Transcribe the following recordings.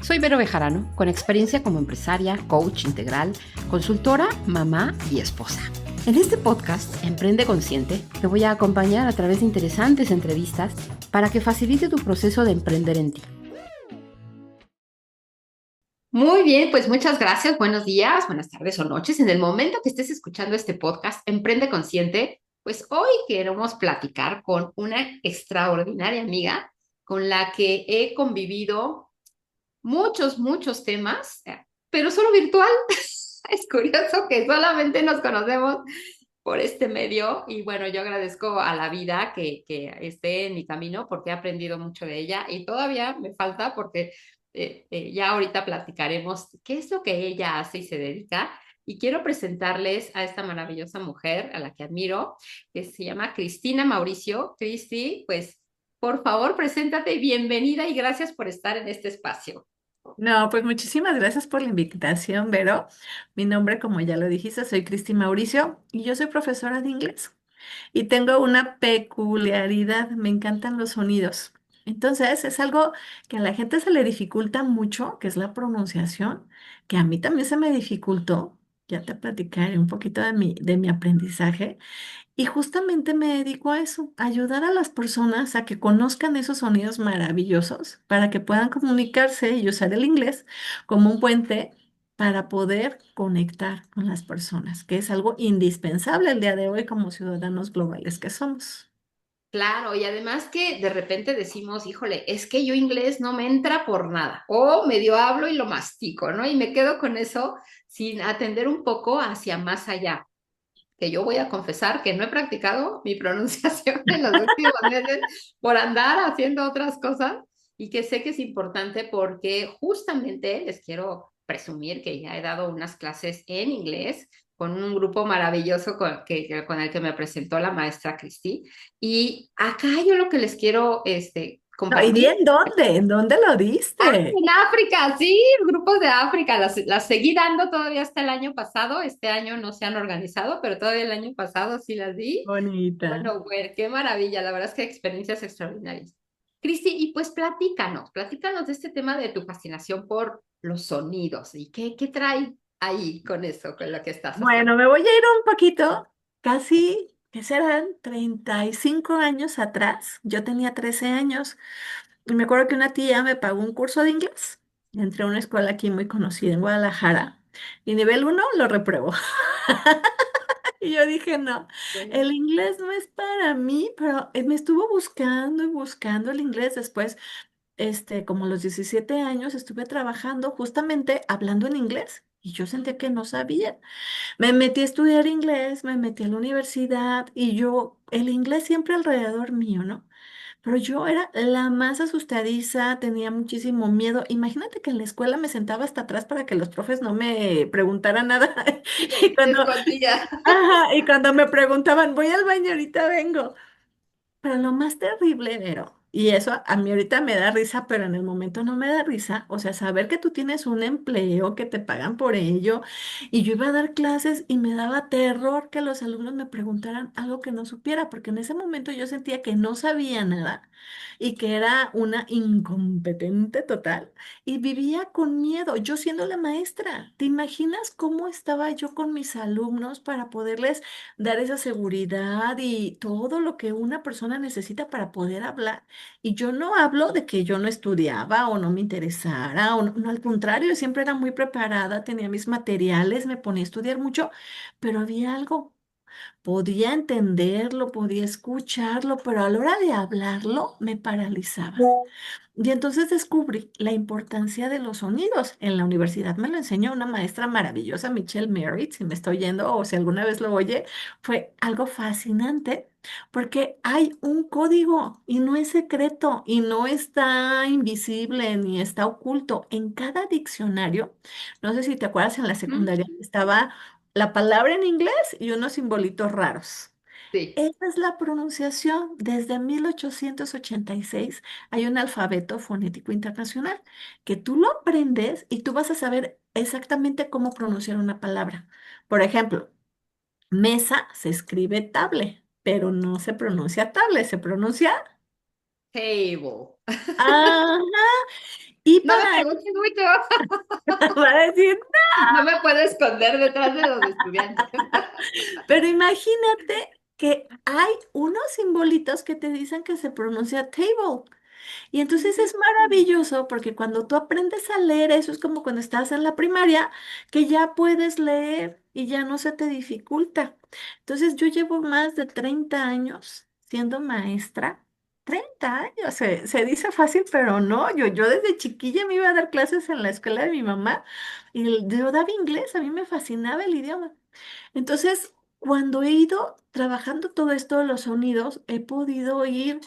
Soy Vero Bejarano, con experiencia como empresaria, coach integral, consultora, mamá y esposa. En este podcast, Emprende Consciente, te voy a acompañar a través de interesantes entrevistas para que facilite tu proceso de emprender en ti. Muy bien, pues muchas gracias. Buenos días, buenas tardes o noches. En el momento que estés escuchando este podcast, Emprende Consciente, pues hoy queremos platicar con una extraordinaria amiga con la que he convivido muchos temas, pero solo virtual. Es curioso que solamente nos conocemos por este medio y bueno, yo agradezco a la vida que esté en mi camino porque he aprendido mucho de ella y todavía me falta porque ya ahorita platicaremos qué es lo que ella hace y se dedica. Y quiero presentarles a esta maravillosa mujer a la que admiro, que se llama Cristina Mauricio. Cristi, pues por favor, preséntate y bienvenida y gracias por estar en este espacio. No, pues muchísimas gracias por la invitación, Vero. Mi nombre, como ya lo dijiste, soy Cristi Mauricio y yo soy profesora de inglés. Y tengo una peculiaridad, me encantan los sonidos. Entonces, es algo que a la gente se le dificulta mucho, que es la pronunciación, que a mí también se me dificultó. Ya te platicaré un poquito de mi aprendizaje. Y justamente me dedico a eso, a ayudar a las personas a que conozcan esos sonidos maravillosos para que puedan comunicarse y usar el inglés como un puente para poder conectar con las personas, que es algo indispensable el día de hoy como ciudadanos globales que somos. Claro, y además que de repente decimos, híjole, es que yo inglés no me entra por nada, o medio hablo y lo mastico, ¿no? Y me quedo con eso sin atender un poco hacia más allá, que yo voy a confesar que no he practicado mi pronunciación en los últimos meses por andar haciendo otras cosas y que sé que es importante porque justamente les quiero presumir que ya he dado unas clases en inglés con un grupo maravilloso con el que me presentó la maestra Cristi. Y acá yo lo que les quiero No, ¿y di compartir. en dónde? ¿En dónde lo Ah, diste? en África, sí, grupos de África, las seguí dando todavía hasta el año pasado, este año no se han organizado, pero todavía el año pasado sí las di. Bonita. Bueno, bueno, qué maravilla, la verdad es que experiencias extraordinarias. Cristi, y pues platícanos de este tema de tu fascinación por los sonidos y qué trae ahí con eso, con lo que estás haciendo. Bueno, me voy a ir un poquito, casi, ¿qué serán? 35 años atrás. Yo tenía 13 años. Y me acuerdo que una tía me pagó un curso de inglés. Entré a una escuela aquí muy conocida en Guadalajara y nivel uno lo repruebo. Y yo dije, no, el inglés no es para mí, pero me estuvo buscando y buscando el inglés. Después, como a los 17 años, estuve trabajando justamente hablando en inglés y yo sentía que no sabía. Me metí a estudiar inglés, me metí a la universidad y yo, el inglés siempre alrededor mío, ¿no? Pero yo era la más asustadiza, tenía muchísimo miedo. Imagínate que en la escuela me sentaba hasta atrás para que los profes no me preguntaran nada. Y Te cuando, escondía. ajá, y cuando me preguntaban, voy al baño, ahorita vengo. Pero lo más terrible, Vero, y eso a mí ahorita me da risa, pero en el momento no me da risa, o sea, saber que tú tienes un empleo, que te pagan por ello, y yo iba a dar clases y me daba terror que los alumnos me preguntaran algo que no supiera, porque en ese momento yo sentía que no sabía nada y que era una incompetente total y vivía con miedo, yo siendo la maestra. ¿Te imaginas cómo estaba yo con mis alumnos para poderles dar esa seguridad y todo lo que una persona necesita para poder hablar? Y yo no hablo de que yo no estudiaba o no me interesara, o no, no, al contrario, siempre era muy preparada, tenía mis materiales, me ponía a estudiar mucho, pero había algo. Podía entenderlo, podía escucharlo, pero a la hora de hablarlo me paralizaba. Y entonces descubrí la importancia de los sonidos. En la universidad me lo enseñó una maestra maravillosa, Michelle Merritt, si me está oyendo o si alguna vez lo oye, fue algo fascinante porque hay un código y no es secreto y no está invisible ni está oculto. En cada diccionario, no sé si te acuerdas en la Mm, secundaria, estaba la palabra en inglés y unos simbolitos raros. sí. Esa es la pronunciación. Desde 1886 hay un alfabeto fonético internacional que tú lo aprendes y tú vas a saber exactamente cómo pronunciar una palabra. Por ejemplo, mesa se escribe table, pero no se pronuncia table, se pronuncia. Table. Ajá. Y No me para él preguntes mucho. va a decir, No me puedo esconder detrás de los estudiantes. pero imagínate que hay unos simbolitos que te dicen que se pronuncia table. Y entonces es maravilloso porque cuando tú aprendes a leer, eso es como cuando estás en la primaria, que ya puedes leer y ya no se te dificulta. Entonces yo llevo más de 30 años siendo maestra. 30 años, se dice fácil, pero no, yo desde chiquilla me iba a dar clases en la escuela de mi mamá y yo daba inglés, a mí me fascinaba el idioma. Entonces, cuando he ido trabajando todo esto de los sonidos, he podido ir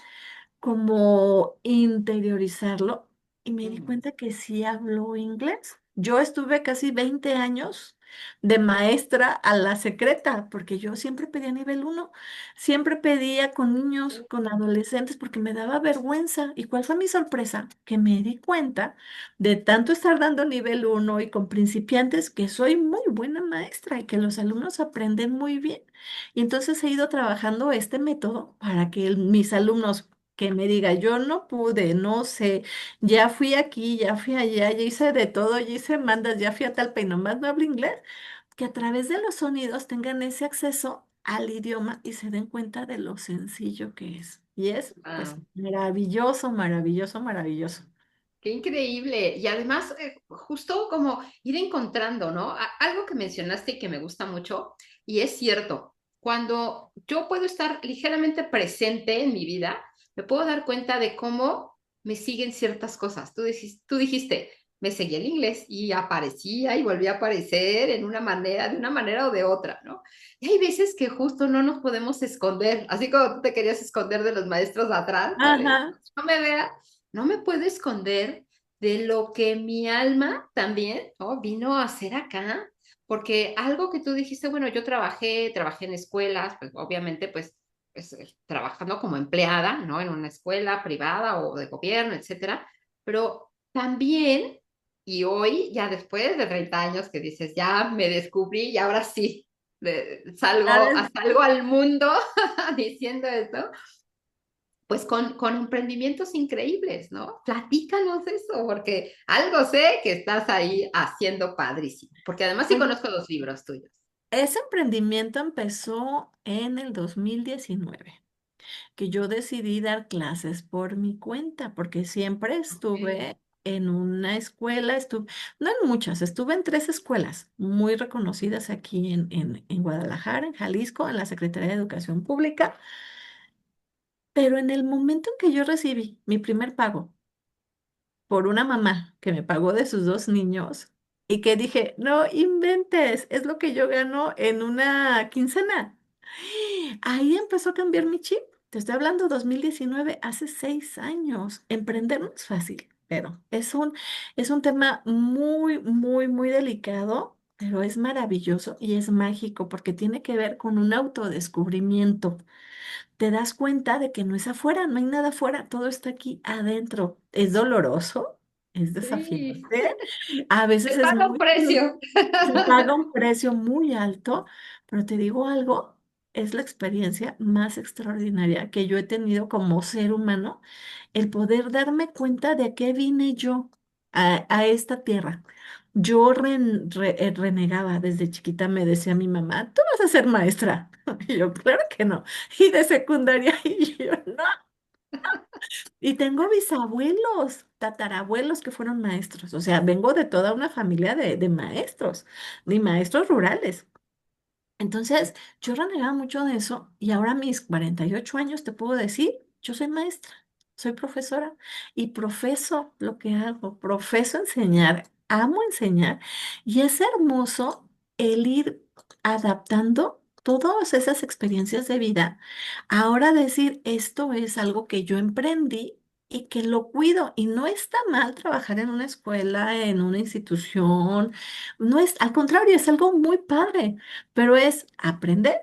como interiorizarlo y me di Mm. cuenta que sí hablo inglés. Yo estuve casi 20 años de maestra a la secreta, porque yo siempre pedía nivel 1, siempre pedía con niños, con adolescentes, porque me daba vergüenza. ¿Y cuál fue mi sorpresa? Que me di cuenta de tanto estar dando nivel 1 y con principiantes que soy muy buena maestra y que los alumnos aprenden muy bien. Y entonces he ido trabajando este método para que mis alumnos que me diga, yo no pude, no sé, ya fui aquí, ya fui allá, ya hice de todo, ya hice mandas, ya fui a Talpa y nomás no hablo inglés, que a través de los sonidos tengan ese acceso al idioma y se den cuenta de lo sencillo que es. Y es, pues, Ah, maravilloso, maravilloso, maravilloso. qué increíble. Y además, justo como ir encontrando, ¿no? Algo que mencionaste y que me gusta mucho, y es cierto, cuando yo puedo estar ligeramente presente en mi vida, me puedo dar cuenta de cómo me siguen ciertas cosas. Tú dijiste, me seguía el inglés y aparecía y volvía a aparecer en una manera, de una manera o de otra, ¿no? Y hay veces que justo no nos podemos esconder, así como tú te querías esconder de los maestros de atrás, ¿no? Ajá. No me vea, no me puedo esconder de lo que mi alma también, ¿no? Vino a hacer acá, porque algo que tú dijiste, bueno, yo trabajé en escuelas, pues obviamente, trabajando como empleada, ¿no? En una escuela privada o de gobierno, etcétera, pero también, y hoy, ya después de 30 años que dices, ya me descubrí y ahora sí, ¿Sabes? salgo al mundo diciendo esto, pues con emprendimientos increíbles, ¿no? Platícanos eso, porque algo sé que estás ahí haciendo padrísimo, porque además sí Pues conozco los libros tuyos. ese emprendimiento empezó en el 2019, que yo decidí dar clases por mi cuenta, porque siempre Ok. estuve en una escuela, no en muchas, estuve en 3 escuelas muy reconocidas aquí en Guadalajara, en Jalisco, en la Secretaría de Educación Pública, pero en el momento en que yo recibí mi primer pago por una mamá que me pagó de sus 2 niños y que dije, no inventes, es lo que yo gano en una quincena. Ahí empezó a cambiar mi chip. Te estoy hablando 2019, hace 6 años. Emprender no es fácil, pero es un tema muy, muy, muy delicado, pero es maravilloso y es mágico porque tiene que ver con un autodescubrimiento. Te das cuenta de que no es afuera, no hay nada afuera, todo está aquí adentro. Es doloroso, es Sí, desafiante, a veces se es paga un muy... precio. Se paga un precio muy alto, pero te digo algo, es la experiencia más extraordinaria que yo he tenido como ser humano, el poder darme cuenta de a qué vine yo a esta tierra. Yo renegaba desde chiquita, me decía mi mamá, tú vas a ser maestra. Y yo, claro que no. Y de secundaria, y yo, no. Y tengo bisabuelos, tatarabuelos que fueron maestros. O sea, vengo de toda una familia de maestros, de maestros rurales. Entonces, yo renegaba mucho de eso y ahora a mis 48 años te puedo decir, yo soy maestra, soy profesora y profeso lo que hago, profeso enseñar, amo enseñar y es hermoso el ir adaptando todas esas experiencias de vida. Ahora decir, esto es algo que yo emprendí y que lo cuido y no está mal trabajar en una escuela, en una institución, no es, al contrario, es algo muy padre, pero es aprender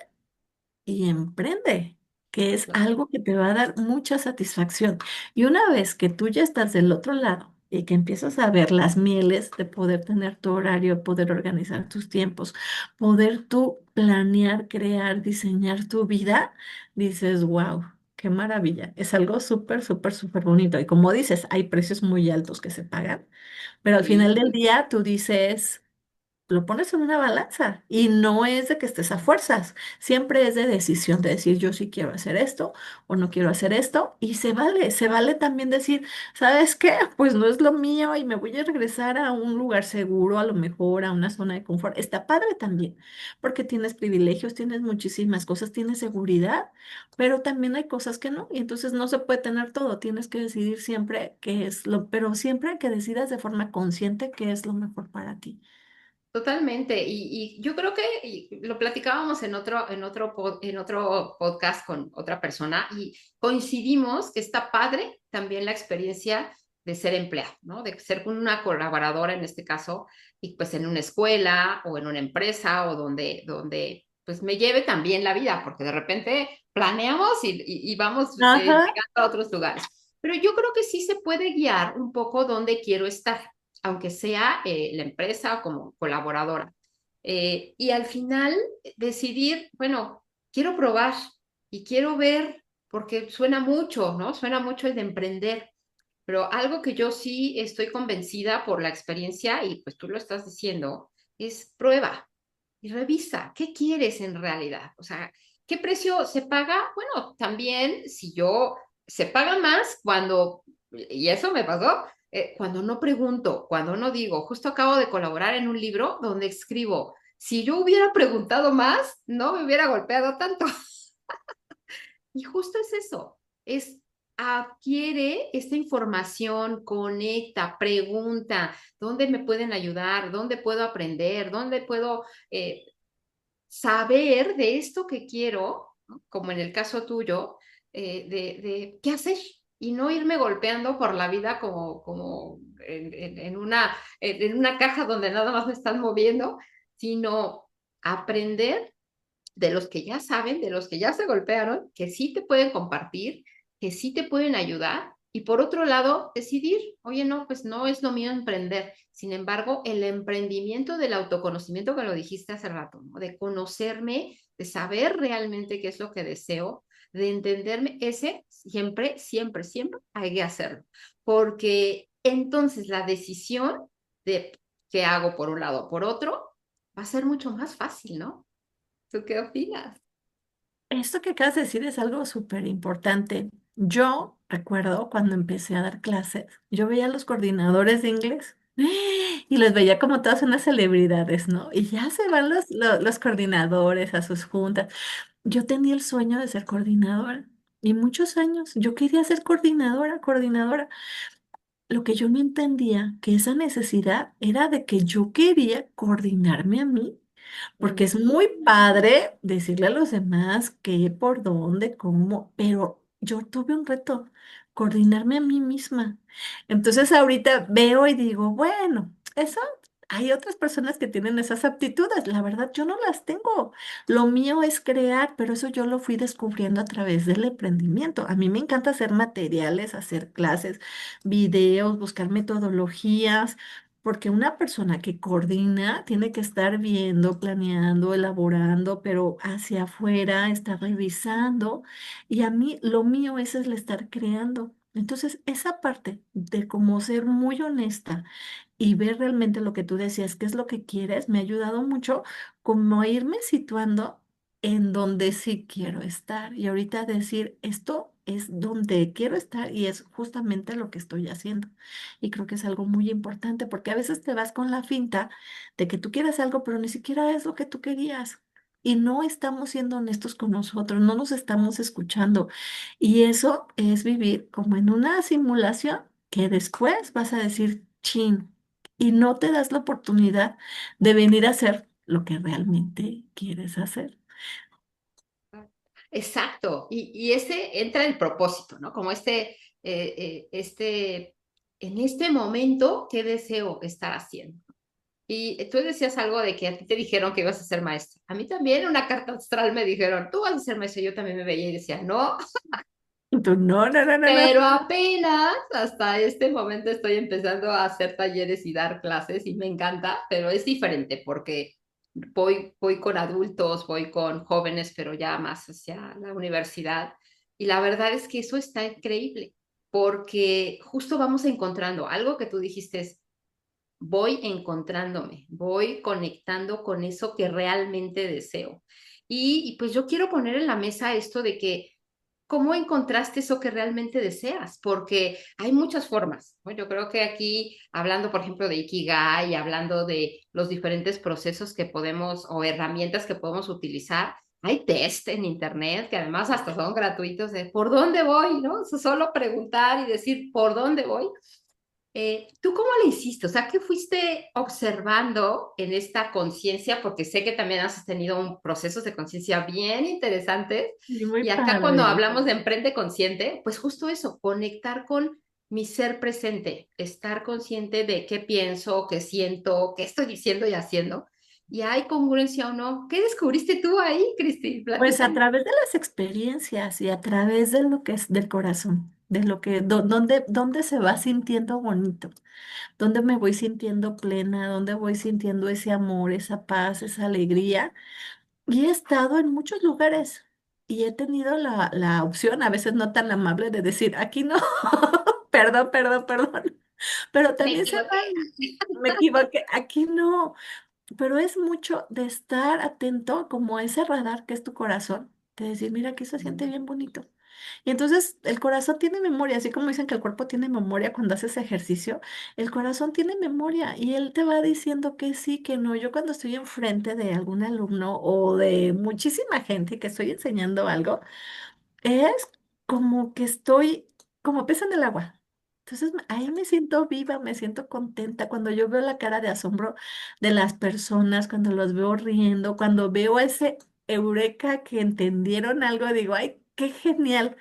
y emprende, que es algo que te va a dar mucha satisfacción. Y una vez que tú ya estás del otro lado y que empiezas a ver las mieles de poder tener tu horario, poder organizar tus tiempos, poder tú planear, crear, diseñar tu vida, dices, wow. Qué maravilla. Es algo súper, súper, súper bonito. Y como dices, hay precios muy altos que se pagan, pero al final del Sí. día tú dices, lo pones en una balanza y no es de que estés a fuerzas, siempre es de decisión, de decir yo sí quiero hacer esto o no quiero hacer esto y se vale también decir, ¿sabes qué? Pues no es lo mío y me voy a regresar a un lugar seguro, a lo mejor a una zona de confort. Está padre también, porque tienes privilegios, tienes muchísimas cosas, tienes seguridad, pero también hay cosas que no y entonces no se puede tener todo, tienes que decidir siempre qué es lo, pero siempre que decidas de forma consciente qué es lo mejor para ti. Totalmente, y yo creo que lo platicábamos en otro podcast con otra persona y coincidimos que está padre también la experiencia de ser empleado, ¿no? De ser una colaboradora en este caso, y pues en una escuela o en una empresa o donde pues me lleve también la vida, porque de repente planeamos y vamos Ajá. llegando a otros lugares. Pero yo creo que sí se puede guiar un poco dónde quiero estar aunque sea la empresa como colaboradora. Y al final decidir, bueno, quiero probar y quiero ver, porque suena mucho, ¿no? Suena mucho el de emprender, pero algo que yo sí estoy convencida por la experiencia, y pues tú lo estás diciendo, es prueba y revisa, ¿qué quieres en realidad? O sea, ¿qué precio se paga? Bueno, también si yo, se paga más cuando, y eso me pasó, cuando no pregunto, cuando no digo, justo acabo de colaborar en un libro donde escribo, si yo hubiera preguntado más, no me hubiera golpeado tanto. Y justo es eso, es adquiere esta información, conecta, pregunta, ¿dónde me pueden ayudar? ¿Dónde puedo aprender? ¿Dónde puedo saber de esto que quiero, ¿no? Como en el caso tuyo, de qué hacer y no irme golpeando por la vida como en una caja donde nada más me están moviendo, sino aprender de los que ya saben, de los que ya se golpearon, que sí te pueden compartir, que sí te pueden ayudar. Y por otro lado, decidir, oye, no, pues no es lo mío emprender. Sin embargo, el emprendimiento del autoconocimiento, que lo dijiste hace rato, ¿no? De conocerme, de saber realmente qué es lo que deseo, de entenderme, ese siempre, siempre, siempre hay que hacerlo. Porque entonces la decisión de qué hago por un lado o por otro va a ser mucho más fácil, ¿no? ¿Tú qué opinas? Esto que acabas de decir es algo súper importante. Yo recuerdo cuando empecé a dar clases, yo veía a los coordinadores de inglés y los veía como todas unas celebridades, ¿no? Y ya se van los coordinadores a sus juntas. Yo tenía el sueño de ser coordinadora y muchos años yo quería ser coordinadora, coordinadora. Lo que yo no entendía, que esa necesidad era de que yo quería coordinarme a mí. Porque es muy Mm. padre decirle a los demás qué, por dónde, cómo, pero yo tuve un reto, coordinarme a mí misma. Entonces ahorita veo y digo, bueno, eso hay otras personas que tienen esas aptitudes. La verdad, yo no las tengo. Lo mío es crear, pero eso yo lo fui descubriendo a través del emprendimiento. A mí me encanta hacer materiales, hacer clases, videos, buscar metodologías. Porque una persona que coordina tiene que estar viendo, planeando, elaborando, pero hacia afuera, está revisando. Y a mí lo mío es el estar creando. Entonces, esa parte de cómo ser muy honesta y ver realmente lo que tú decías, qué es lo que quieres, me ha ayudado mucho como a irme situando en donde sí quiero estar. Y ahorita decir, esto es donde quiero estar y es justamente lo que estoy haciendo. Y creo que es algo muy importante porque a veces te vas con la finta de que tú quieres algo, pero ni siquiera es lo que tú querías. Y no estamos siendo honestos con nosotros, no nos estamos escuchando. Y eso es vivir como en una simulación que después vas a decir, chin, y no te das la oportunidad de venir a hacer lo que realmente quieres hacer. Exacto, y ese entra el propósito, ¿no? Como en este momento, ¿qué deseo estar haciendo? Y tú decías algo de que a ti te dijeron que ibas a ser maestra. A mí también en una carta astral me dijeron, tú vas a ser maestra. Yo también me veía y decía, no, Y tú, no, no, no, no, no. pero apenas hasta este momento estoy empezando a hacer talleres y dar clases y me encanta, pero es diferente porque voy con adultos, voy con jóvenes, pero ya más hacia la universidad. Y la verdad es que eso está increíble, porque justo vamos encontrando algo que tú dijiste es, voy encontrándome, voy conectando con eso que realmente deseo. Y pues yo quiero poner en la mesa esto de que, ¿cómo encontraste eso que realmente deseas? Porque hay muchas formas, ¿no? Yo creo que aquí, hablando, por ejemplo, de Ikigai, hablando de los diferentes procesos que podemos o herramientas que podemos utilizar, hay test en internet que además hasta son gratuitos de por dónde voy, ¿no? Solo preguntar y decir por dónde voy. ¿Tú cómo le hiciste? O sea, ¿qué fuiste observando en esta conciencia? Porque sé que también has tenido un procesos de conciencia bien interesantes. Y muy Y acá cuando padre. hablamos de emprende consciente, pues justo eso, conectar con mi ser presente, estar consciente de qué pienso, qué siento, qué estoy diciendo y haciendo. ¿Y hay congruencia o no? ¿Qué descubriste tú ahí, Cristi? Pues a Platícame. través de las experiencias y a través de lo que es del corazón, de lo que, dónde se va sintiendo bonito, dónde me voy sintiendo plena, dónde voy sintiendo ese amor, esa paz, esa alegría. Y he estado en muchos lugares y he tenido la opción, a veces no tan amable, de decir, aquí no, perdón, perdón, perdón. Pero Me también se equivoqué. van, me equivoqué, aquí no. Pero es mucho de estar atento como a ese radar que es tu corazón, de decir, mira, aquí se siente bien bonito. Y entonces el corazón tiene memoria, así como dicen que el cuerpo tiene memoria cuando haces ejercicio, el corazón tiene memoria y él te va diciendo que sí, que no. Yo cuando estoy enfrente de algún alumno o de muchísima gente que estoy enseñando algo, es como que estoy como pez en el agua. Entonces ahí me siento viva, me siento contenta cuando yo veo la cara de asombro de las personas, cuando los veo riendo, cuando veo ese eureka que entendieron algo, digo, ay, qué genial.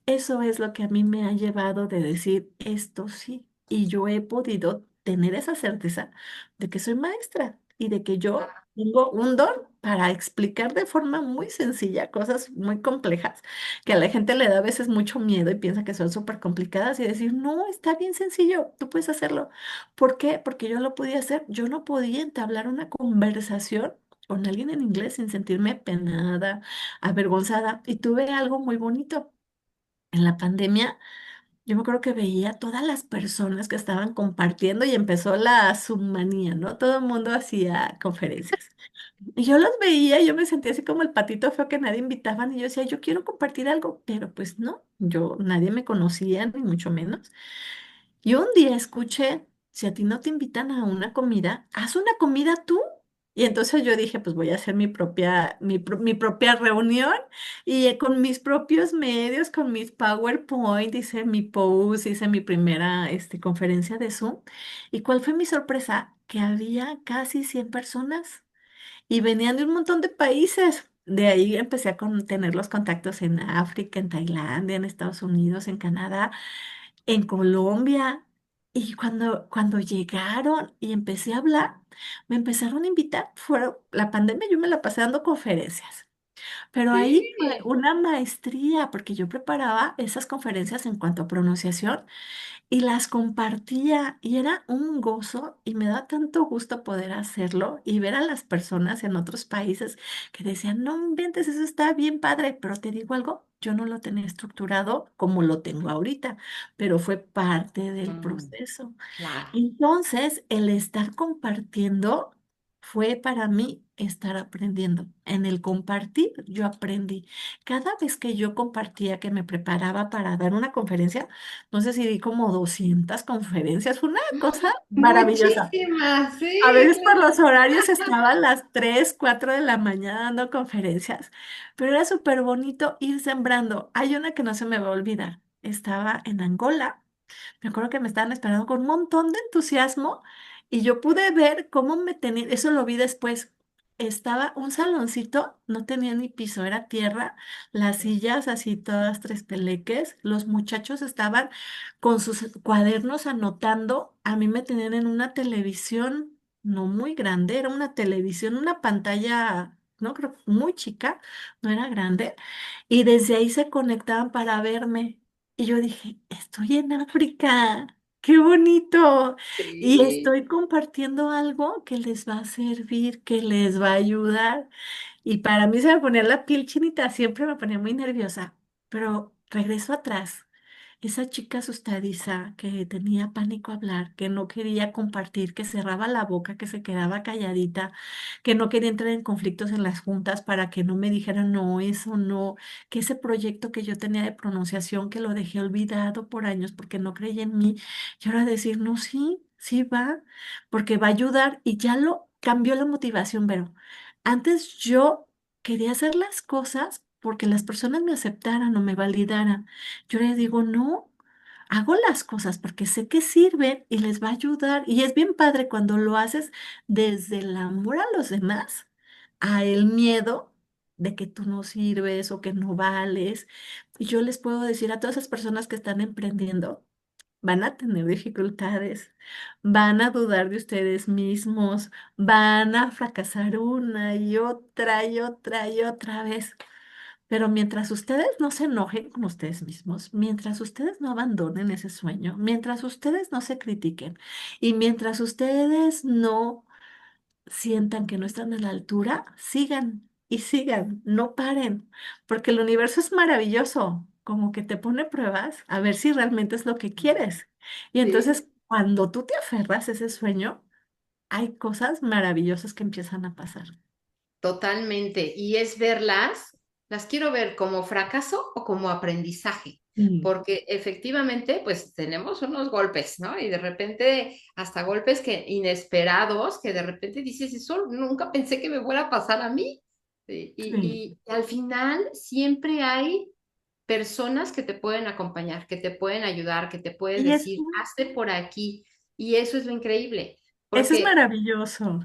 Eso es lo que a mí me ha llevado de decir esto sí. Y yo he podido tener esa certeza de que soy maestra y de que yo tengo un don para explicar de forma muy sencilla cosas muy complejas que a la gente le da a veces mucho miedo y piensa que son súper complicadas y decir, no, está bien sencillo, tú puedes hacerlo. ¿Por qué? Porque yo lo podía hacer. Yo no podía entablar una conversación con alguien en inglés sin sentirme penada, avergonzada. Y tuve algo muy bonito. En la pandemia, yo me acuerdo que veía a todas las personas que estaban compartiendo y empezó la submanía, ¿no? Todo el mundo hacía conferencias. Y yo los veía y yo me sentía así como el patito feo que nadie invitaban y yo decía, yo quiero compartir algo, pero pues no, yo nadie me conocía, ni mucho menos. Y un día escuché, si a ti no te invitan a una comida, haz una comida tú. Y entonces yo dije, pues voy a hacer mi propia reunión y con mis propios medios, con mis PowerPoint, hice mi post, hice mi primera conferencia de Zoom. ¿Y cuál fue mi sorpresa? Que había casi 100 personas y venían de un montón de países. De ahí empecé a tener los contactos en África, en Tailandia, en Estados Unidos, en Canadá, en Colombia. Y cuando llegaron y empecé a hablar, me empezaron a invitar. La pandemia yo me la pasé dando conferencias, pero ahí fue Sí. una maestría porque yo preparaba esas conferencias en cuanto a pronunciación y las compartía y era un gozo y me da tanto gusto poder hacerlo y ver a las personas en otros países que decían, no inventes, eso está bien padre, pero te digo algo, yo no lo tenía estructurado como lo tengo ahorita, pero fue parte del Mm, proceso. claro. Entonces, el estar compartiendo fue para mí estar aprendiendo. En el compartir, yo aprendí. Cada vez que yo compartía, que me preparaba para dar una conferencia, no sé si di como 200 conferencias, fue una cosa maravillosa. Muchísimas, A sí, veces por claro. los horarios estaba a las 3 4 de la mañana dando conferencias, pero era súper bonito ir sembrando. Hay una que no se me va a olvidar. Estaba en Angola. Me acuerdo que me estaban esperando con un montón de entusiasmo y yo pude ver cómo me tenían, eso lo vi después. Estaba un saloncito, no tenía ni piso, era tierra, las sillas así todas tres peleques, los muchachos estaban con sus cuadernos anotando, a mí me tenían en una televisión no muy grande, era una televisión, una pantalla, no creo, muy chica, no era grande, y desde ahí se conectaban para verme. Y yo dije, estoy en África, qué bonito. Y Sí. estoy compartiendo algo que les va a servir, que les va a ayudar. Y para mí se me ponía la piel chinita, siempre me ponía muy nerviosa. Pero regreso atrás. Esa chica asustadiza que tenía pánico a hablar, que no quería compartir, que cerraba la boca, que se quedaba calladita, que no quería entrar en conflictos en las juntas para que no me dijeran no, eso no, que ese proyecto que yo tenía de pronunciación que lo dejé olvidado por años porque no creía en mí, y ahora decir no, sí, sí va, porque va a ayudar y ya lo cambió la motivación, pero antes yo quería hacer las cosas porque las personas me aceptaran o me validaran. Yo les digo, no, hago las cosas porque sé que sirven y les va a ayudar. Y es bien padre cuando lo haces desde el amor a los demás, a el miedo de que tú no sirves o que no vales. Y yo les puedo decir a todas esas personas que están emprendiendo, van a tener dificultades, van a dudar de ustedes mismos, van a fracasar una y otra y otra y otra vez. Pero mientras ustedes no se enojen con ustedes mismos, mientras ustedes no abandonen ese sueño, mientras ustedes no se critiquen y mientras ustedes no sientan que no están a la altura, sigan y sigan, no paren, porque el universo es maravilloso, como que te pone pruebas a ver si realmente es lo que quieres. Y Sí. entonces, cuando tú te aferras a ese sueño, hay cosas maravillosas que empiezan a pasar. Totalmente. Y es verlas, las quiero ver como fracaso o como aprendizaje, Mm. porque efectivamente, pues tenemos unos golpes, ¿no? Y de repente, hasta golpes que inesperados, que de repente dices, eso nunca pensé que me fuera a pasar a mí. Sí. Y al final siempre hay personas que te pueden acompañar, que te pueden ayudar, que te pueden Y es, decir, hazte por aquí. Y eso es lo increíble, eso es porque maravilloso.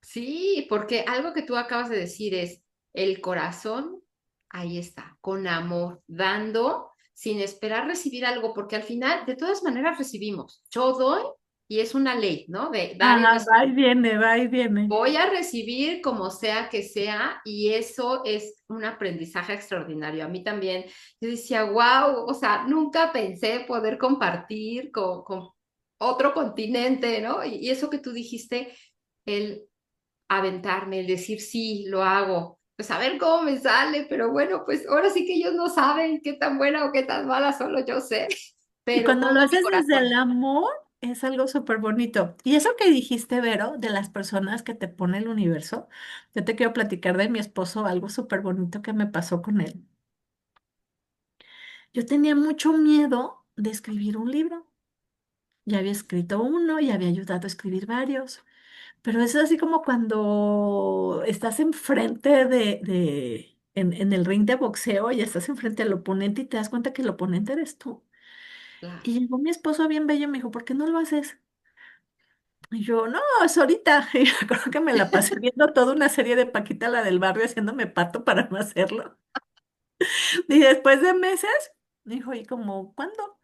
sí, porque algo que tú acabas de decir es el corazón, ahí está, con amor, dando sin esperar recibir algo, porque al final, de todas maneras, recibimos. Yo doy y es una ley, ¿no? De dar y Ajá, recibir. va y viene, va y viene. Voy a recibir como sea que sea y eso es un aprendizaje extraordinario. A mí también, yo decía, wow, o sea, nunca pensé poder compartir con otro continente, ¿no? Y eso que tú dijiste, el aventarme, el decir sí, lo hago, pues a ver cómo me sale, pero bueno, pues ahora sí que ellos no saben qué tan buena o qué tan mala, solo yo sé, Y pero cuando lo pongo mi haces desde el corazón. amor, es algo súper bonito. Y eso que dijiste, Vero, de las personas que te pone el universo, yo te quiero platicar de mi esposo, algo súper bonito que me pasó con él. Yo tenía mucho miedo de escribir un libro. Ya había escrito uno y había ayudado a escribir varios. Pero es así como cuando estás enfrente en el ring de boxeo y estás enfrente del oponente y te das cuenta que el oponente eres tú. Claro. Y llegó mi esposo bien bello y me dijo, ¿por qué no lo haces? Y yo, no, es ahorita. Y yo creo que me la pasé viendo toda una serie de Paquita, la del barrio, haciéndome pato para no hacerlo. Y después de meses, me dijo, ¿y como cuándo?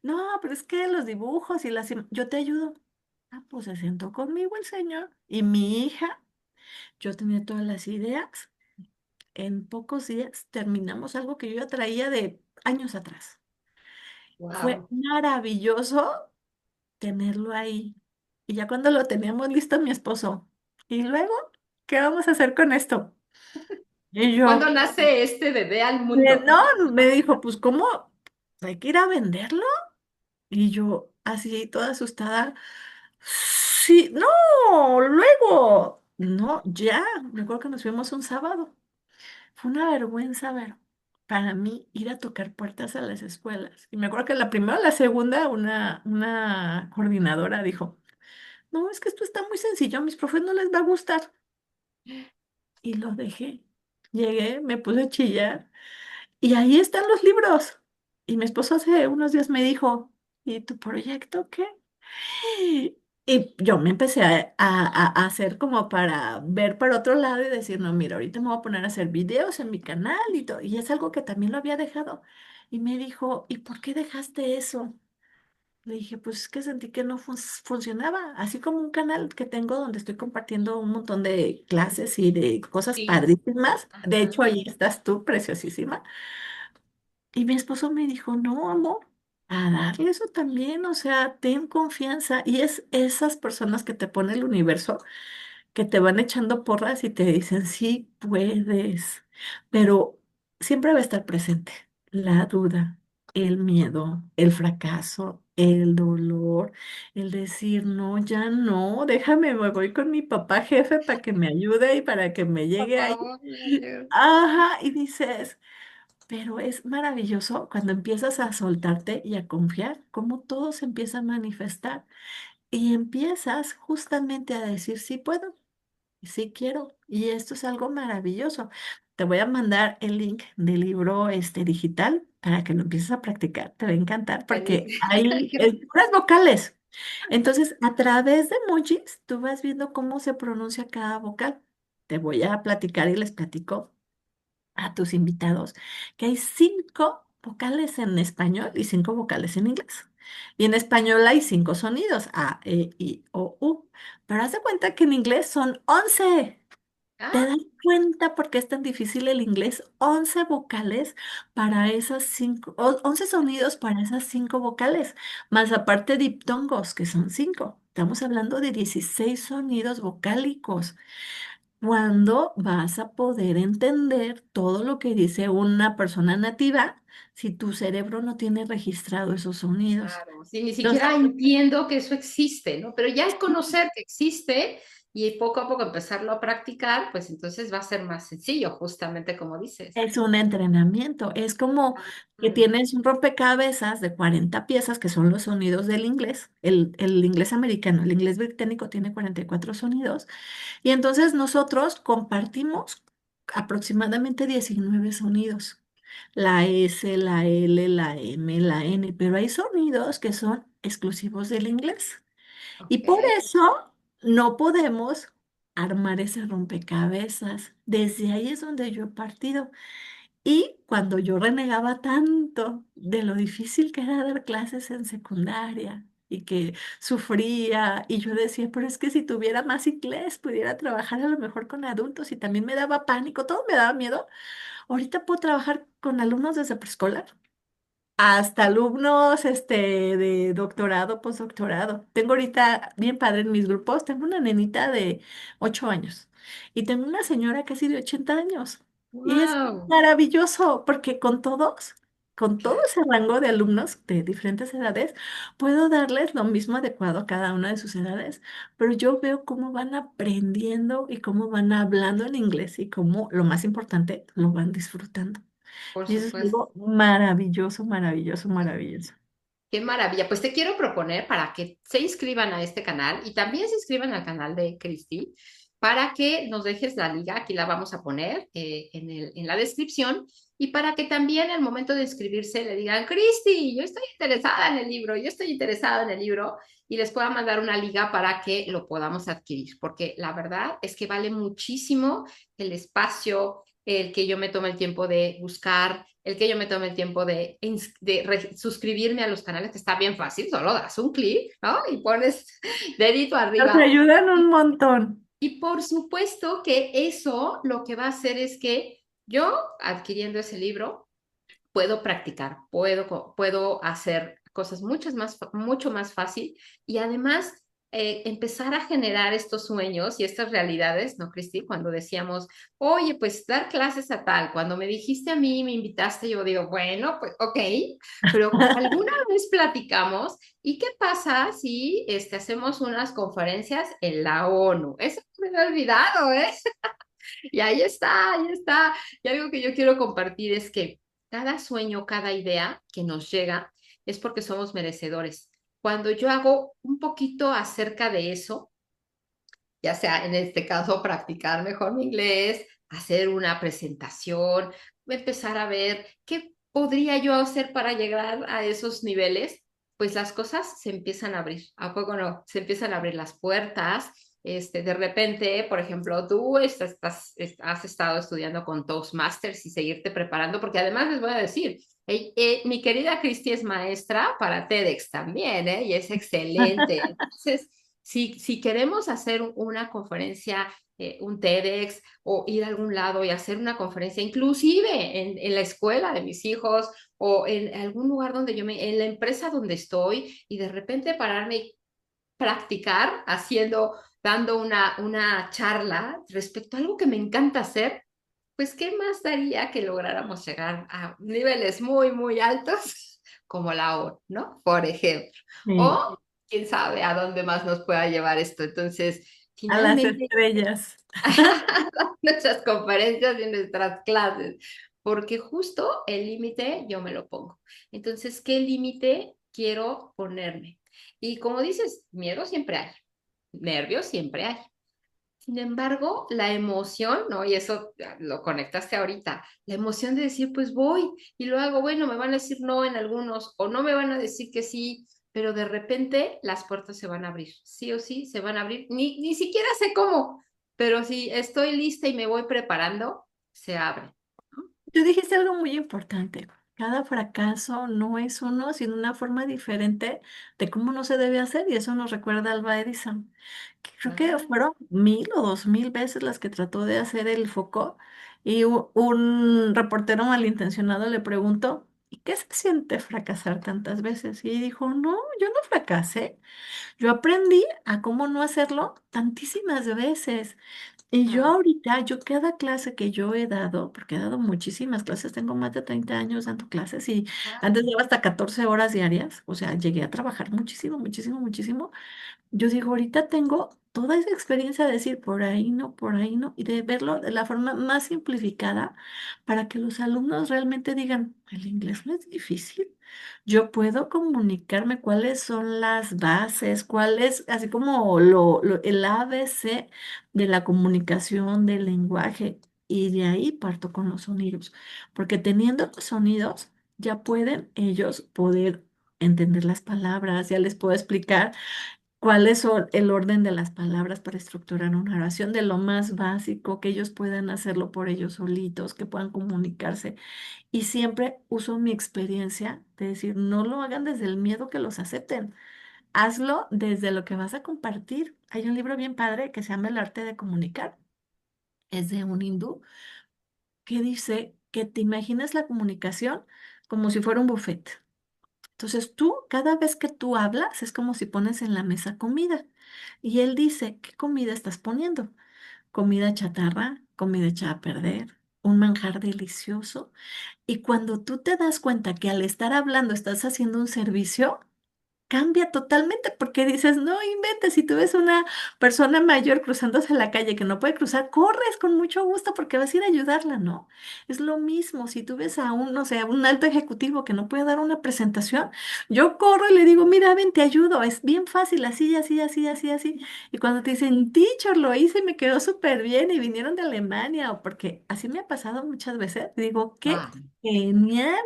No, pero es que los dibujos y yo te ayudo. Ah, pues se sentó conmigo el señor y mi hija. Yo tenía todas las ideas. En pocos días terminamos algo que yo ya traía de años atrás. Fue Wow. maravilloso tenerlo ahí. Y ya cuando lo teníamos listo, mi esposo. ¿Y luego qué vamos a hacer con esto? Y ¿Cuándo yo, nace este bebé al mundo? no, me dijo, pues ¿cómo? ¿Hay que ir a venderlo? Y yo, así, toda asustada. Sí, no, luego. No, ya. Me acuerdo que nos fuimos un sábado. Fue una vergüenza ver para mí ir a tocar puertas a las escuelas. Y me acuerdo que la primera o la segunda, una coordinadora dijo, no, es que esto está muy sencillo, a mis profes no les va a gustar. Y lo dejé. Llegué, me puse a chillar y ahí están los libros. Y mi esposo hace unos días me dijo, ¿y tu proyecto qué? Y yo me empecé a hacer como para ver para otro lado y decir, no, mira, ahorita me voy a poner a hacer videos en mi canal y todo. Y es algo que también lo había dejado. Y me dijo, ¿y por qué dejaste eso? Le dije, pues es que sentí que no funcionaba. Así como un canal que tengo donde estoy compartiendo un montón de clases y de cosas Sí. padrísimas. De Ajá. hecho, ahí estás tú, preciosísima. Y mi esposo me dijo, no, amor, a darle eso también, o sea, ten confianza. Y es esas personas que te pone el universo, que te van echando porras y te dicen, sí puedes, pero siempre va a estar presente. la duda, el miedo, el fracaso, el dolor, el decir, no, ya no, déjame, me voy con mi papá jefe para que me ayude y para que me Por llegue ahí. favor, me ayuda. Ajá, y dices, pero es maravilloso cuando empiezas a soltarte y a confiar, cómo todo se empieza a manifestar y empiezas justamente a decir, sí puedo. Sí quiero, y esto es algo maravilloso. Te voy a mandar el link del libro digital para que lo empieces a practicar. Te va a encantar porque Buenísimo. hay puras vocales. Entonces, a través de emojis, tú vas viendo cómo se pronuncia cada vocal. Te voy a platicar y les platico a tus invitados que hay 5 vocales en español y 5 vocales en inglés. Y en español hay 5 sonidos, A, E, I, O, U. Pero haz de cuenta que en inglés son 11. ¿Te Ah, das cuenta por qué es tan difícil el inglés? 11 vocales para esas 11 sonidos para esas 5 vocales, más aparte diptongos, que son 5. Estamos hablando de 16 sonidos vocálicos. ¿Cuándo vas a poder entender todo lo que dice una persona nativa si tu cerebro no tiene registrado esos sonidos? claro, sí, ni Entonces, siquiera entiendo que eso existe, ¿no? Pero ya el conocer que existe y poco a poco empezarlo a practicar, pues entonces va a ser más sencillo, justamente como dices. es un entrenamiento. Es como que Ah, tienes un rompecabezas de 40 piezas, que son los sonidos del inglés. El inglés americano, el inglés británico tiene 44 sonidos. Y entonces nosotros compartimos aproximadamente 19 sonidos. La S, la L, la M, la N, pero hay sonidos que son exclusivos del inglés. Y ok, por eso no podemos armar ese rompecabezas. Desde ahí es donde yo he partido. Y cuando yo renegaba tanto de lo difícil que era dar clases en secundaria y que sufría, y yo decía, pero es que si tuviera más inglés, pudiera trabajar a lo mejor con adultos y también me daba pánico, todo me daba miedo. Ahorita puedo trabajar con alumnos desde preescolar hasta alumnos de doctorado, postdoctorado. Tengo ahorita bien padre en mis grupos, tengo una nenita de 8 años y tengo una señora casi de 80 años. Y es wow, maravilloso porque con todo ese rango de alumnos de diferentes edades, puedo darles lo mismo adecuado a cada una de sus edades, pero yo veo cómo van aprendiendo y cómo van hablando en inglés y cómo, lo más importante, lo van disfrutando. por Y eso es supuesto. algo maravilloso, maravilloso, maravilloso. Qué maravilla. Pues te quiero proponer para que se inscriban a este canal y también se inscriban al canal de Cristi para que nos dejes la liga, aquí la vamos a poner en la descripción, y para que también al momento de inscribirse le digan, Cristi, yo estoy interesada en el libro, yo estoy interesada en el libro, y les pueda mandar una liga para que lo podamos adquirir, porque la verdad es que vale muchísimo el espacio, el que yo me tome el tiempo de buscar, el que yo me tome el tiempo de suscribirme a los canales, que está bien fácil, solo das un clic, ¿no? Y pones dedito Nos arriba. ayudan un montón. Y por supuesto que eso lo que va a hacer es que yo, adquiriendo ese libro, puedo practicar, puedo hacer cosas mucho más fácil, y además empezar a generar estos sueños y estas realidades, ¿no, Cristi? Cuando decíamos, oye, pues dar clases a tal, cuando me dijiste a mí, me invitaste, yo digo, bueno, pues ok, pero alguna vez platicamos, ¿y qué pasa si hacemos unas conferencias en la ONU? Eso me he olvidado, ¿eh? Y ahí está, ahí está. Y algo que yo quiero compartir es que cada sueño, cada idea que nos llega es porque somos merecedores. Cuando yo hago un poquito acerca de eso, ya sea en este caso practicar mejor mi inglés, hacer una presentación, empezar a ver qué podría yo hacer para llegar a esos niveles, pues las cosas se empiezan a abrir. ¿A poco no? Se empiezan a abrir las puertas. De repente, por ejemplo, tú has estado estudiando con Toastmasters y seguirte preparando, porque además les voy a decir, mi querida Cristi es maestra para TEDx también, ¿eh? Y es excelente. Entonces, si queremos hacer una conferencia, un TEDx, o ir a algún lado y hacer una conferencia, inclusive en la escuela de mis hijos o en algún lugar donde en la empresa donde estoy, y de repente pararme y practicar dando una charla respecto a algo que me encanta hacer, pues, ¿qué más daría que lográramos llegar a niveles muy, muy altos como la ONU, ¿no? Por ejemplo. Sí, O quién sabe a dónde más nos pueda llevar esto. Entonces, a las finalmente, estrellas. nuestras conferencias y nuestras clases, porque justo el límite yo me lo pongo. Entonces, ¿qué límite quiero ponerme? Y como dices, miedo siempre hay, nervios siempre hay. Sin embargo, la emoción, ¿no? Y eso lo conectaste ahorita, la emoción de decir, pues voy y lo hago, bueno, me van a decir no en algunos o no me van a decir que sí, pero de repente las puertas se van a abrir, sí o sí, se van a abrir, ni siquiera sé cómo, pero si estoy lista y me voy preparando, se abre, ¿no? Tú dijiste algo muy importante. Cada fracaso no es uno, sino una forma diferente de cómo no se debe hacer, y eso nos recuerda a Alba Edison. Que creo que Ah, fueron 1000 o 2000 veces las que trató de hacer el foco, y un reportero malintencionado le preguntó, ¿y qué se siente fracasar tantas veces? Y dijo, no, yo no fracasé. Yo aprendí a cómo no hacerlo tantísimas veces. Y yo ah, ahorita, yo cada clase que yo he dado, porque he dado muchísimas clases, tengo más de 30 años dando clases y ah. antes daba hasta 14 horas diarias, o sea, llegué a trabajar muchísimo, muchísimo, muchísimo. Yo digo, ahorita tengo toda esa experiencia de decir por ahí no, y de verlo de la forma más simplificada para que los alumnos realmente digan, el inglés no es difícil. Yo puedo comunicarme cuáles son las bases, cuál es, así como el ABC de la comunicación, del lenguaje, y de ahí parto con los sonidos, porque teniendo los sonidos, ya pueden ellos poder entender las palabras, ya les puedo explicar cuáles son el orden de las palabras para estructurar una oración, de lo más básico, que ellos puedan hacerlo por ellos solitos, que puedan comunicarse. Y siempre uso mi experiencia de decir, no lo hagan desde el miedo que los acepten, hazlo desde lo que vas a compartir. Hay un libro bien padre que se llama El arte de comunicar, es de un hindú, que dice que te imaginas la comunicación como si fuera un buffet. Entonces tú, cada vez que tú hablas, es como si pones en la mesa comida. Y él dice, ¿qué comida estás poniendo? Comida chatarra, comida echada a perder, un manjar delicioso. Y cuando tú te das cuenta que al estar hablando estás haciendo un servicio, cambia totalmente porque dices, no inventes, si tú ves una persona mayor cruzándose la calle que no puede cruzar, corres con mucho gusto porque vas a ir a ayudarla, ¿no? Es lo mismo, si tú ves a un, no sé, a un alto ejecutivo que no puede dar una presentación, yo corro y le digo, mira, ven, te ayudo, es bien fácil, así, así, así, así, así. Y cuando te dicen, teacher, lo hice y me quedó súper bien y vinieron de Alemania, o porque así me ha pasado muchas veces, digo, qué Ah, genial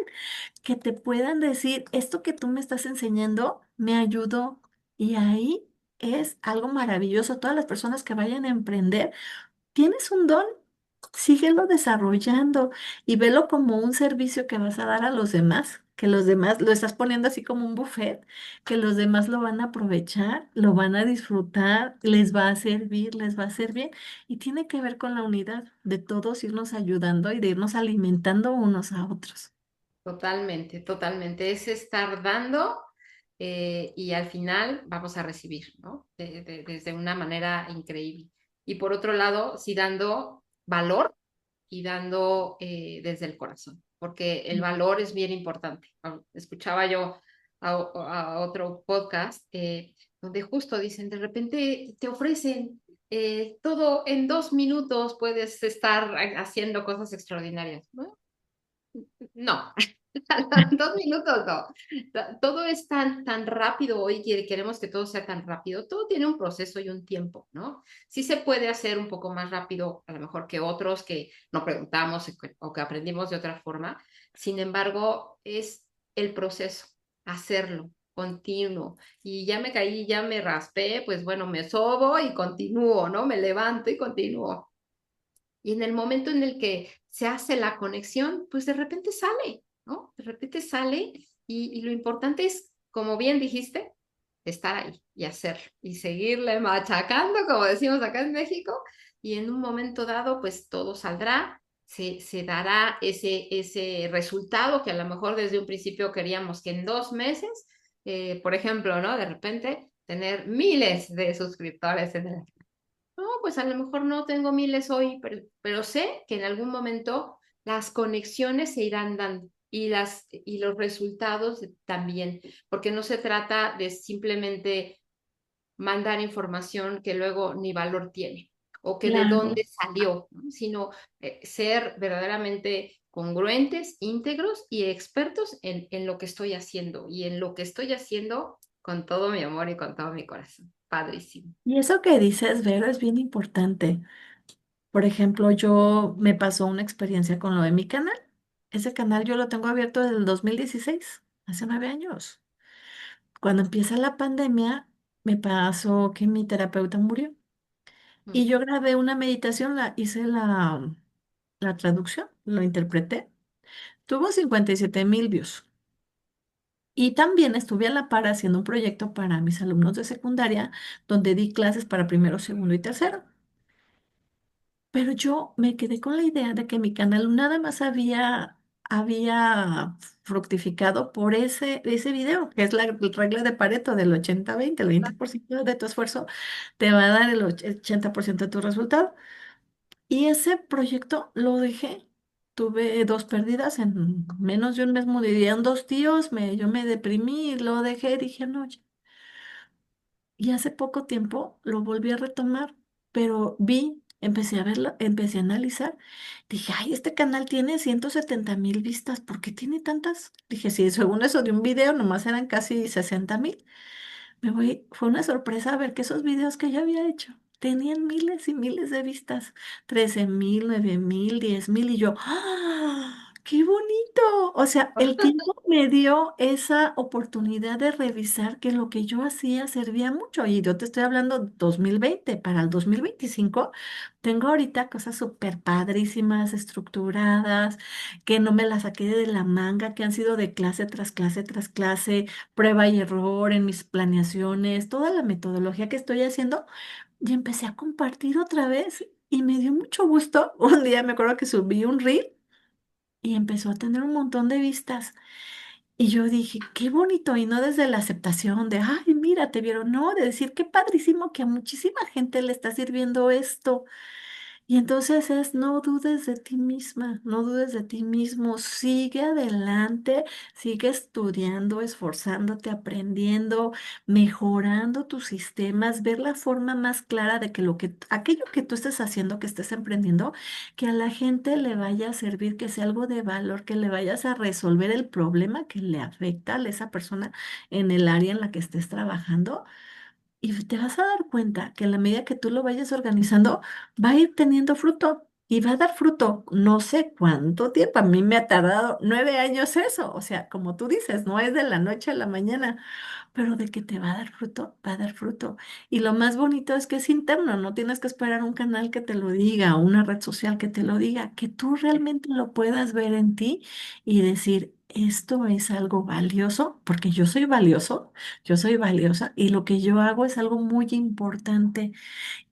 que te puedan decir, esto que tú me estás enseñando me ayudó. Y ahí es algo maravilloso. Todas las personas que vayan a emprender, tienes un don, síguelo desarrollando y velo como un servicio que vas a dar a los demás, que los demás lo estás poniendo así como un buffet, que los demás lo van a aprovechar, lo van a disfrutar, les va a servir, les va a hacer bien. Y tiene que ver con la unidad de todos irnos ayudando y de irnos alimentando unos a otros. totalmente, totalmente. Es estar dando y al final vamos a recibir, ¿no? Desde una manera increíble. Y por otro lado, sí dando valor y dando desde el corazón, porque el valor es bien importante. Escuchaba yo a otro podcast donde justo dicen, de repente te ofrecen todo en 2 minutos, puedes estar haciendo cosas extraordinarias. Bueno, no, 2 minutos no. Todo es tan rápido hoy, queremos que todo sea tan rápido. Todo tiene un proceso y un tiempo, ¿no? Sí se puede hacer un poco más rápido, a lo mejor que otros que no preguntamos o que aprendimos de otra forma. Sin embargo, es el proceso, hacerlo continuo. Y ya me caí, ya me raspé, pues bueno, me sobo y continúo, ¿no? Me levanto y continúo. Y en el momento en el que se hace la conexión, pues de repente sale, ¿no? De repente sale y lo importante es, como bien dijiste, estar ahí y hacerlo y seguirle machacando, como decimos acá en México, y en un momento dado, pues todo saldrá, se dará ese resultado que a lo mejor desde un principio queríamos que en 2 meses, por ejemplo, ¿no? De repente tener miles de suscriptores en el... No, pues a lo mejor no tengo miles hoy, pero sé que en algún momento las conexiones se irán dando y los resultados también, porque no se trata de simplemente mandar información que luego ni valor tiene o que de Claro. dónde salió, ¿no? Sino ser verdaderamente congruentes, íntegros y expertos en lo que estoy haciendo y en lo que estoy haciendo con todo mi amor y con todo mi corazón. Padrísimo. Y eso que dices, Vero, es bien importante. Por ejemplo, yo me pasó una experiencia con lo de mi canal. Ese canal yo lo tengo abierto desde el 2016, hace 9 años. Cuando empieza la pandemia, me pasó que mi terapeuta murió. Y Mm. yo grabé una meditación, hice la traducción, lo interpreté. Tuvo 57,000 views. Y también estuve a la par haciendo un proyecto para mis alumnos de secundaria, donde di clases para primero, segundo y tercero. Pero yo me quedé con la idea de que mi canal nada más había fructificado por ese video, que es la regla de Pareto del 80-20, el 20% de tu esfuerzo te va a dar el 80% de tu resultado. Y ese proyecto lo dejé. Tuve dos pérdidas en menos de un mes, murieron dos tíos, yo me deprimí, lo dejé, dije, no, y hace poco tiempo lo volví a retomar, pero empecé a verlo, empecé a analizar. Dije, ay, este canal tiene 170,000 vistas, ¿por qué tiene tantas? Dije, sí, según eso de un video, nomás eran casi 60,000. Fue una sorpresa ver que esos videos que yo había hecho tenían miles y miles de vistas, 13,000, 9,000, 10,000, y yo, ¡ah! ¡Qué bonito! O sea, el tiempo me dio esa oportunidad de revisar que lo que yo hacía servía mucho. Y yo te estoy hablando 2020, para el 2025 tengo ahorita cosas súper padrísimas, estructuradas, que no me las saqué de la manga, que han sido de clase tras clase tras clase, prueba y error en mis planeaciones, toda la metodología que estoy haciendo, y empecé a compartir otra vez y me dio mucho gusto. Un día me acuerdo que subí un reel y empezó a tener un montón de vistas. Y yo dije, qué bonito, y no desde la aceptación de, ay, mira, te vieron, no, de decir, qué padrísimo que a muchísima gente le está sirviendo esto. Y entonces no dudes de ti misma, no dudes de ti mismo, sigue adelante, sigue estudiando, esforzándote, aprendiendo, mejorando tus sistemas, ver la forma más clara de que aquello que tú estés haciendo, que estés emprendiendo, que a la gente le vaya a servir, que sea algo de valor, que le vayas a resolver el problema que le afecta a esa persona en el área en la que estés trabajando. Y te vas a dar cuenta que en la medida que tú lo vayas organizando, va a ir teniendo fruto y va a dar fruto. No sé cuánto tiempo, a mí me ha tardado 9 años eso. O sea, como tú dices, no es de la noche a la mañana, pero de que te va a dar fruto, va a dar fruto. Y lo más bonito es que es interno, no tienes que esperar un canal que te lo diga o una red social que te lo diga, que tú realmente lo puedas ver en ti y decir, esto es algo valioso, porque yo soy valioso, yo soy valiosa y lo que yo hago es algo muy importante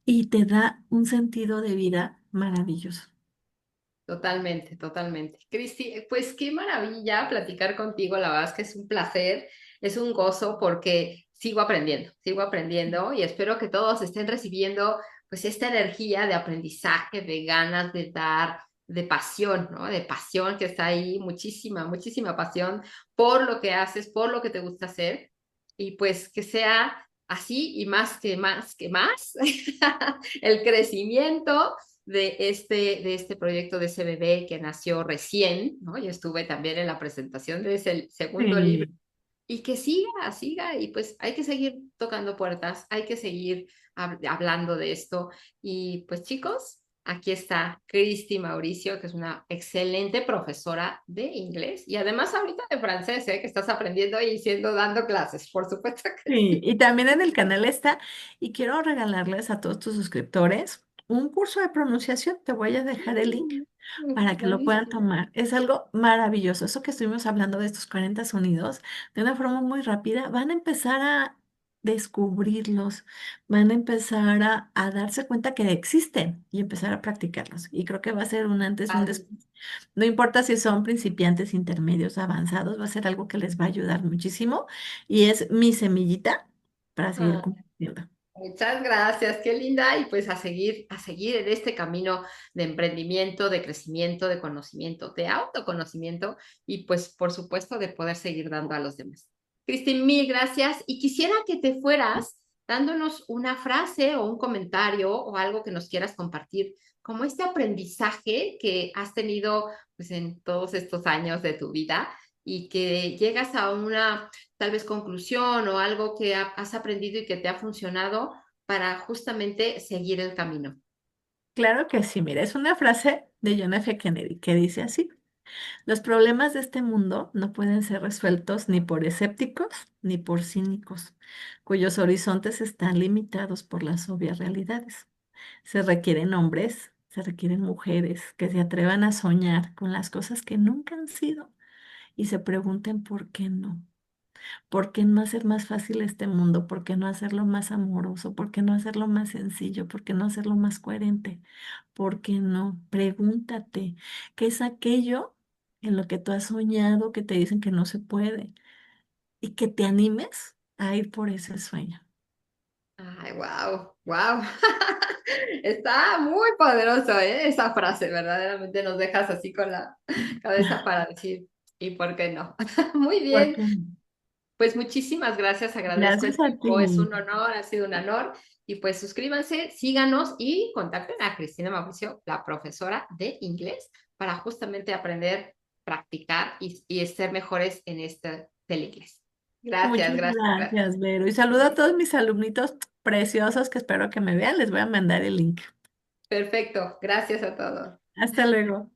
y te da un sentido de vida maravilloso. Totalmente, totalmente. Cristi, pues qué maravilla platicar contigo, la verdad es que es un placer, es un gozo porque sigo aprendiendo y espero que todos estén recibiendo pues esta energía de aprendizaje, de ganas de dar, de pasión, ¿no? De pasión que está ahí, muchísima, muchísima pasión por lo que haces, por lo que te gusta hacer y pues que sea así y más que más el crecimiento de este proyecto de ese bebé que nació recién, ¿no? Yo estuve también en la presentación de ese segundo libro Sí. y que siga, siga y pues hay que seguir tocando puertas, hay que seguir hablando de esto y pues chicos, aquí está Cristi Mauricio, que es una excelente profesora de inglés y además ahorita de francés, ¿eh? Que estás aprendiendo y siendo dando clases, por supuesto que Sí, sí. y también en el canal está, y quiero regalarles a todos tus suscriptores un curso de pronunciación. Te voy a dejar el link para que lo puedan Buenísimo. tomar. Es algo maravilloso. Eso que estuvimos hablando de estos 40 sonidos, de una forma muy rápida, van a empezar a descubrirlos, van a empezar a darse cuenta que existen y empezar a practicarlos. Y creo que va a ser un antes y un Padre. después. No importa si son principiantes, intermedios, avanzados, va a ser algo que les va a ayudar muchísimo y es mi semillita para seguir Ah, compartiendo. Muchas gracias, qué linda. Y pues a seguir en este camino de emprendimiento, de crecimiento, de conocimiento, de autoconocimiento y pues por supuesto de poder seguir dando a los demás. Cristín, mil gracias. Y quisiera que te fueras dándonos una frase o un comentario o algo que nos quieras compartir, como este aprendizaje que has tenido pues en todos estos años de tu vida y que llegas a una tal vez conclusión o algo que has aprendido y que te ha funcionado para justamente seguir el camino. Claro que sí, mira, es una frase de John F. Kennedy que dice así: los problemas de este mundo no pueden ser resueltos ni por escépticos ni por cínicos, cuyos horizontes están limitados por las obvias realidades. Se requieren hombres, se requieren mujeres que se atrevan a soñar con las cosas que nunca han sido y se pregunten por qué no. ¿Por qué no hacer más fácil este mundo? ¿Por qué no hacerlo más amoroso? ¿Por qué no hacerlo más sencillo? ¿Por qué no hacerlo más coherente? ¿Por qué no? Pregúntate, ¿qué es aquello en lo que tú has soñado que te dicen que no se puede? Y que te animes a ir por ese sueño. Ay, wow, wow. Está muy poderoso, ¿eh? Esa frase, verdaderamente nos dejas así con la cabeza para decir, ¿y por qué no? Muy ¿Por bien, qué no? pues muchísimas gracias, agradezco Gracias el a tiempo, es ti. un honor, ha sido un honor. Y pues suscríbanse, síganos y contacten a Cristina Mauricio, la profesora de inglés, para justamente aprender, practicar y ser mejores en este del inglés. Muchas Gracias, gracias, gracias. gracias, Vero. Y saludo a todos mis alumnitos preciosos que espero que me vean. Les voy a mandar el link. Perfecto, gracias a todos. Hasta luego.